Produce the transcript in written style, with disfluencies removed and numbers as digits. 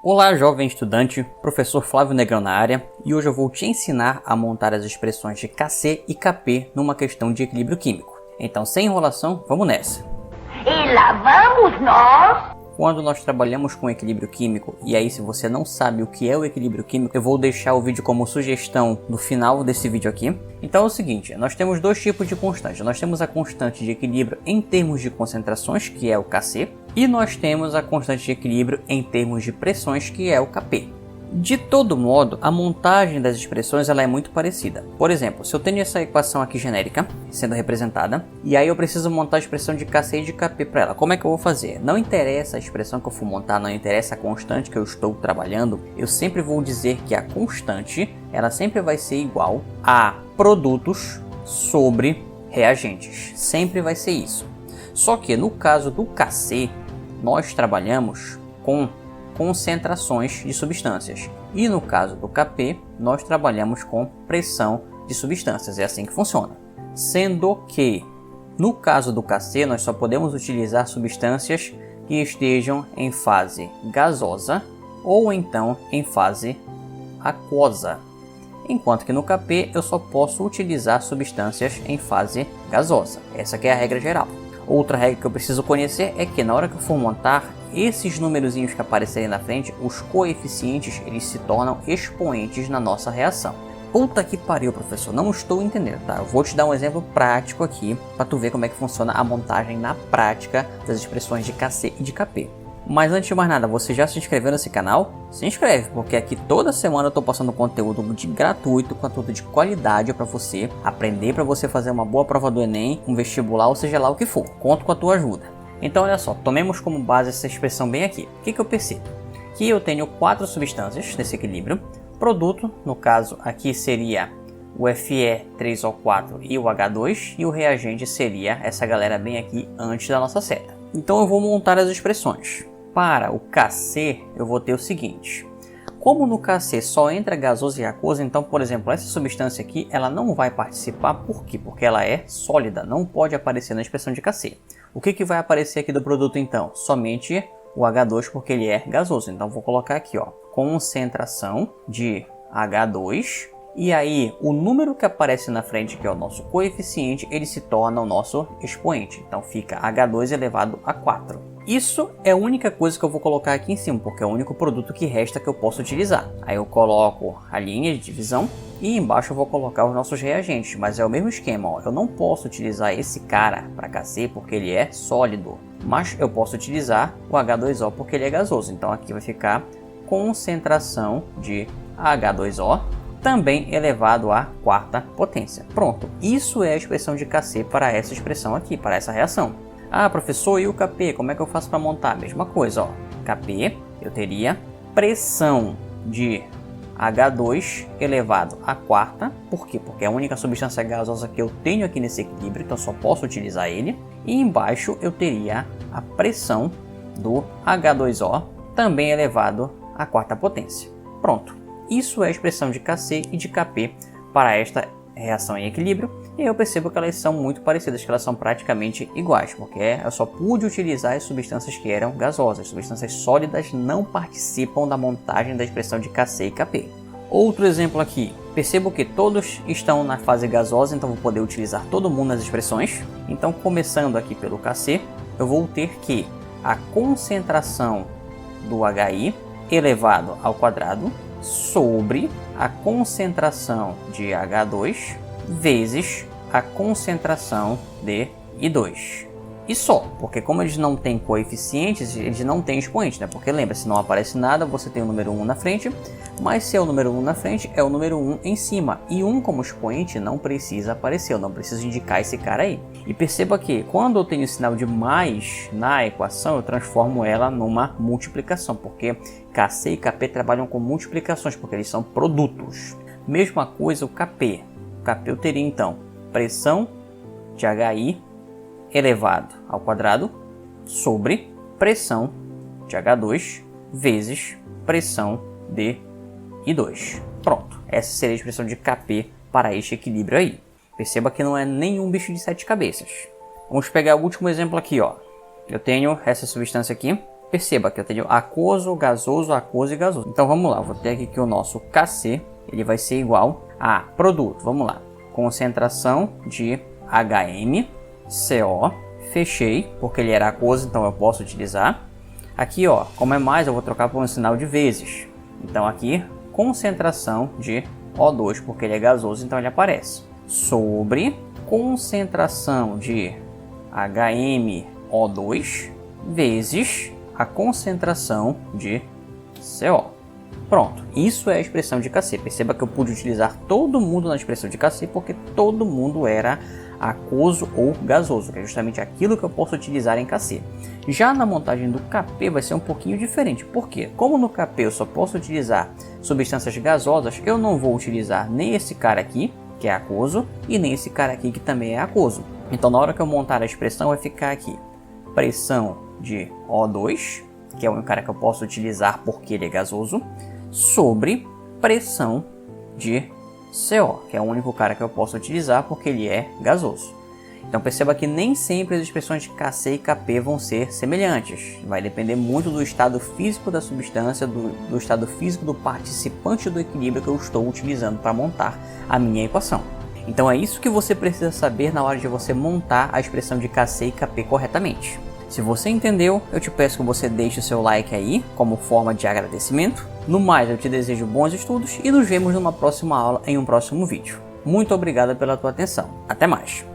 Olá, jovem estudante, professor Flávio Negrão na área, e hoje eu vou te ensinar a montar as expressões de Kc e Kp numa questão de equilíbrio químico. Então, sem enrolação, vamos nessa! E lá vamos nós! Quando nós trabalhamos com equilíbrio químico, e aí se você não sabe o que é o equilíbrio químico, eu vou deixar o vídeo como sugestão no final desse vídeo aqui. Então é o seguinte, nós temos dois tipos de constante. Nós temos a constante de equilíbrio em termos de concentrações, que é o Kc, e nós temos a constante de equilíbrio em termos de pressões, que é o Kp. De todo modo, a montagem das expressões ela é muito parecida. Por exemplo, se eu tenho essa equação aqui genérica sendo representada, e aí eu preciso montar a expressão de Kc e de Kp para ela, como é que eu vou fazer? Não interessa a expressão que eu for montar, não interessa a constante que eu estou trabalhando, eu sempre vou dizer que a constante ela sempre vai ser igual a produtos sobre reagentes. Sempre vai ser isso. Só que no caso do Kc, nós trabalhamos com concentrações de substâncias, e no caso do Kp nós trabalhamos com pressão de substâncias. É assim que funciona, sendo que no caso do Kc nós só podemos utilizar substâncias que estejam em fase gasosa ou então em fase aquosa, enquanto que no Kp eu só posso utilizar substâncias em fase gasosa. Essa que é a regra geral. Outra regra que eu preciso conhecer é que na hora que eu for montar esses numerozinhos que aparecerem na frente, os coeficientes, eles se tornam expoentes na nossa reação. Puta que pariu, professor, não estou entendendo, tá? Eu vou te dar um exemplo prático aqui, para tu ver como é que funciona a montagem na prática das expressões de Kc e de Kp. Mas antes de mais nada, você já se inscreveu nesse canal? Se inscreve, porque aqui toda semana eu estou passando conteúdo gratuito, conteúdo de qualidade para você aprender, para você fazer uma boa prova do Enem, um vestibular, ou seja lá o que for. Conto com a tua ajuda. Então olha só, tomemos como base essa expressão bem aqui. O que eu percebo? Que eu tenho 4 substâncias nesse equilíbrio. Produto, no caso aqui seria o Fe3O4 e o H2. E o reagente seria essa galera bem aqui antes da nossa seta. Então eu vou montar as expressões. Para o Kc eu vou ter o seguinte. Como no Kc só entra gasoso e aquoso, então, por exemplo, essa substância aqui ela não vai participar. Por quê? Porque ela é sólida, não pode aparecer na expressão de Kc. O que vai aparecer aqui do produto então? Somente o H2, porque ele é gasoso. Então vou colocar aqui, ó, concentração de H2. E aí o número que aparece na frente, que é o nosso coeficiente, ele se torna o nosso expoente. Então fica H2 elevado a 4. Isso é a única coisa que eu vou colocar aqui em cima, porque é o único produto que resta que eu posso utilizar. Aí eu coloco a linha de divisão e embaixo eu vou colocar os nossos reagentes. Mas é o mesmo esquema, ó. Eu não posso utilizar esse cara para Kc porque ele é sólido. Mas eu posso utilizar o H2O porque ele é gasoso. Então aqui vai ficar concentração de H2O, também elevado à 4ª potência. Pronto, isso é a expressão de Kc para essa expressão aqui, para essa reação. Ah, professor, e o Kp? Como é que eu faço para montar? Mesma coisa, ó. Kp, eu teria pressão de H2 elevado à 4ª. Por quê? Porque é a única substância gasosa que eu tenho aqui nesse equilíbrio, então só posso utilizar ele. E embaixo eu teria a pressão do H2O, também elevado à 4ª potência. Pronto. Isso é a expressão de Kc e de Kp para esta reação em equilíbrio. E aí eu percebo que elas são muito parecidas, que elas são praticamente iguais, porque eu só pude utilizar as substâncias que eram gasosas. As substâncias sólidas não participam da montagem da expressão de Kc e Kp. Outro exemplo aqui, percebo que todos estão na fase gasosa, então vou poder utilizar todo mundo nas expressões. Então começando aqui pelo Kc, eu vou ter que a concentração do Hi elevado ao quadrado sobre a concentração de H2 vezes a concentração de I2. E só, porque como eles não têm coeficientes, eles não têm expoente, né? Porque lembra, se não aparece nada, você tem o número 1 na frente, mas se é o número 1 na frente, é o número 1 em cima. E 1 como expoente não precisa aparecer, eu não preciso indicar esse cara aí. E perceba que quando eu tenho o sinal de mais na equação, eu transformo ela numa multiplicação, porque Kc e Kp trabalham com multiplicações, porque eles são produtos. Mesma coisa o Kp. O Kp eu teria então pressão de Hi elevado ao quadrado sobre pressão de H2 vezes pressão de I2. Pronto, essa seria a expressão de Kp para este equilíbrio aí. Perceba que não é nenhum bicho de 7 cabeças. Vamos pegar o último exemplo aqui, ó. Eu tenho essa substância aqui, Perceba que eu tenho aquoso, gasoso, aquoso e gasoso. Então vamos lá, vou ter aqui que o nosso Kc, ele vai ser igual a produto, vamos lá, concentração de HMCO, fechei, porque ele era aquoso, então eu posso utilizar. Aqui ó, como é mais, eu vou trocar por um sinal de vezes. Então aqui, concentração de O2, porque ele é gasoso, então ele aparece. Sobre concentração de HMO2 vezes a concentração de CO. Pronto, isso é a expressão de Kc. Perceba que eu pude utilizar todo mundo na expressão de Kc porque todo mundo era aquoso ou gasoso, que é justamente aquilo que eu posso utilizar em Kc. Já na montagem do Kp vai ser um pouquinho diferente, porque como no Kp eu só posso utilizar substâncias gasosas, eu não vou utilizar nem esse cara aqui, que é aquoso, e nem esse cara aqui que também é aquoso. Então na hora que eu montar a expressão vai ficar aqui pressão de O2, que é o cara que eu posso utilizar porque ele é gasoso, sobre pressão de CO, que é o único cara que eu posso utilizar porque ele é gasoso. Então perceba que nem sempre as expressões de Kc e Kp vão ser semelhantes. Vai depender muito do estado físico da substância, do estado físico do participante do equilíbrio que eu estou utilizando para montar a minha equação. Então é isso que você precisa saber na hora de você montar a expressão de Kc e Kp corretamente. Se você entendeu, eu te peço que você deixe o seu like aí, como forma de agradecimento. No mais, eu te desejo bons estudos e nos vemos numa próxima aula em um próximo vídeo. Muito obrigado pela tua atenção. Até mais!